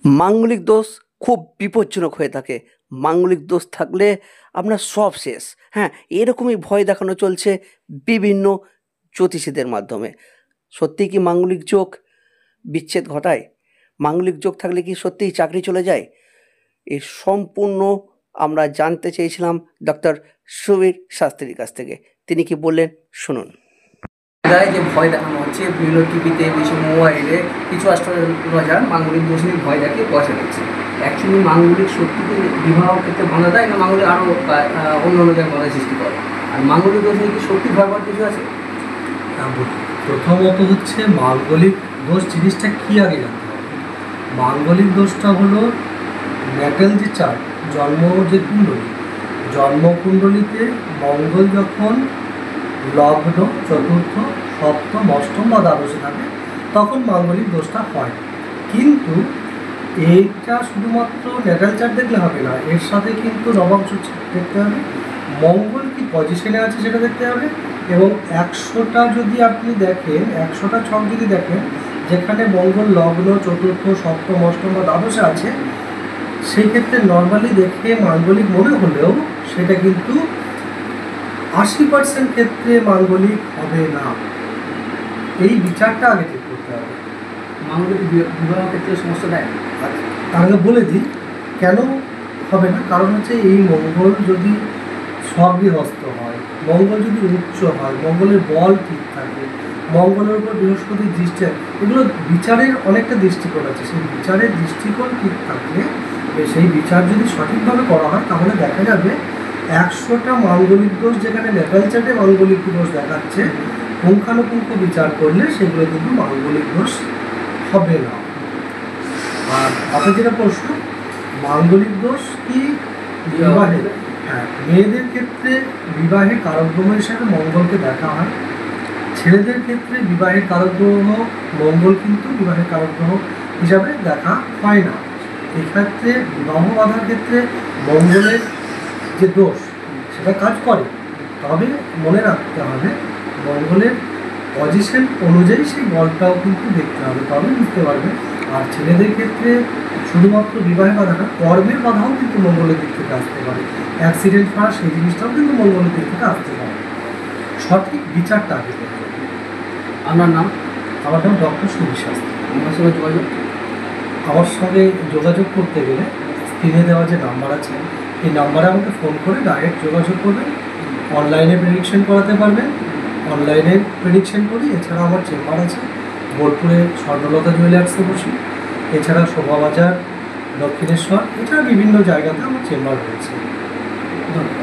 মাঙ্গলিক দোষ খুব বিপজ্জনক হয়ে থাকে। মাঙ্গলিক দোষ থাকলে আপনার সব শেষ। হ্যাঁ, এরকমই ভয় দেখানো চলছে বিভিন্ন জ্যোতিষীদের মাধ্যমে। সত্যিই কি মাঙ্গলিক যোগ বিচ্ছেদ ঘটায়? মাঙ্গলিক যোগ থাকলে কি সত্যিই চাকরি চলে যায়? এর সম্পূর্ণ আমরা জানতে চেয়েছিলাম ডক্টর সুবীর শাস্ত্রীর কাছ থেকে। তিনি কি বললেন শুনুন। যে ভয় দেখানো হচ্ছে বিভিন্ন টিভিতে, বেশি মোবাইলে, কিছু অ্যাস্ট্রোলজার মাঙ্গলিক দোষ নিয়ে ভয় দেখিয়ে পয়সা দিচ্ছে। অ্যাকচুয়ালি মাঙ্গলিক সত্যিতে বিবাহ ক্ষেত্রে বাধা দেয় না মাঙ্গলিক আরও অন্য অন্য জায়গায় বাধা সৃষ্টি করে? আর মাঙ্গলিক দোষ নিয়ে কি সত্যি ভয় পাওয়ার কিছু আছে? প্রথমত হচ্ছে মাঙ্গলিক দোষ জিনিসটা কী আগে জানতে হবে। মাঙ্গলিক দোষটা হলো ন্যাটাল যে চার্ট, জন্ম যে কুণ্ডলী, জন্মকুণ্ডলীতে মঙ্গল যখন লগ্ন, চতুর্থ, সপ্তম, অষ্টম বা দ্বাদশে থাকে তখন মাঙ্গলিক দোষটা হয়। কিন্তু এইটা শুধুমাত্র ন্যাটাল চার্ট দেখলে হবে না, এর সাথে কিন্তু নবাংশ দেখতে হবে, মঙ্গল কি পজিশনে আছে সেটা দেখতে হবে, এবং 100টা যদি আপনি দেখেন, 100টা ছক যদি দেখেন যেখানে মঙ্গল লগ্ন, চতুর্থ, সপ্তম, অষ্টম বা দ্বাদশে আছে, সেই ক্ষেত্রে নর্মালি দেখে মাঙ্গলিক মনে হলেও সেটা কিন্তু 80% ক্ষেত্রে মাঙ্গলিক হবে না। এই বিচারটা আগে ঠিক করতে হবে। মাঙ্গলিক বিবাহ ক্ষেত্রে সমস্যা দেয়? তাহলে বলে দিই কেন হবে না। কারণ হচ্ছে এই মঙ্গল যদি স্বগৃহস্থ হয়, মঙ্গল যদি উচ্চ হয়, মঙ্গলের বল ঠিক থাকে, মঙ্গলের উপর বৃহস্পতির দৃষ্টি, এগুলো বিচারের অনেকটা দৃষ্টিকোণ আছে। সেই বিচারের দৃষ্টিকোণ ঠিক থাকলে, সেই বিচার যদি সঠিকভাবে করা হয় তাহলে দেখা যাবে 100টা মাঙ্গলিক দোষ যেখানে ন্যাটাল চার্টে মাঙ্গলিক দোষ দেখাচ্ছে, পুঙ্খানুপুঙ্খ বিচার করলে সেগুলো কিন্তু মাঙ্গলিক দোষ হবে না। আর আপনার যেটা প্রশ্ন, মাঙ্গলিক দোষ কি বিবাহে? হ্যাঁ, মেয়েদের ক্ষেত্রে বিবাহে কারকগ্রহ হিসাবে মঙ্গলকে দেখা হয়, ছেলেদের ক্ষেত্রে বিবাহের কারকগ্রহ মঙ্গল কিন্তু বিবাহের কারকগ্রহ হিসাবে দেখা হয় না। এক্ষেত্রে বিবাহ বাধার ক্ষেত্রে মঙ্গলের যে দোষ সেটা কাজ করে, তবে মনে রাখতে হবে মঙ্গলের পজিশন অনুযায়ী সেই বলটাও কিন্তু দেখতে হবে, তবে বুঝতে পারবে। আর ছেলেদের ক্ষেত্রে শুধুমাত্র বিবাহের বাধা না, কর্মের বাধাও কিন্তু মঙ্গলের দিক থেকে আসতে পারে, অ্যাক্সিডেন্ট হওয়া সেই জিনিসটাও কিন্তু মঙ্গলের দিক থেকে আসতে পারে। সঠিক বিচারটা আগে করতে হবে। আপনার নাম? আমার নাম ডক্টর সুবীর শাস্ত্রী। আমার সঙ্গে যোগাযোগ? আমার সঙ্গে যোগাযোগ করতে গেলে স্ক্রিনে দেওয়া যে নাম্বার আছে এই নাম্বারে আমাকে ফোন করে ডাইরেক্ট যোগাযোগ করবেন। অনলাইনে প্রেডিকশন করাতে পারবেন, অনলাইনে প্রেডিকশন করি। এছাড়া আমার চেম্বার আছে বোলপুরে স্বর্ণলতা জুয়েলার্সে বসি, এছাড়া শোভাবাজার, দক্ষিণেশ্বর, এছাড়া বিভিন্ন জায়গাতে আমার চেম্বার রয়েছে। ধন্যবাদ।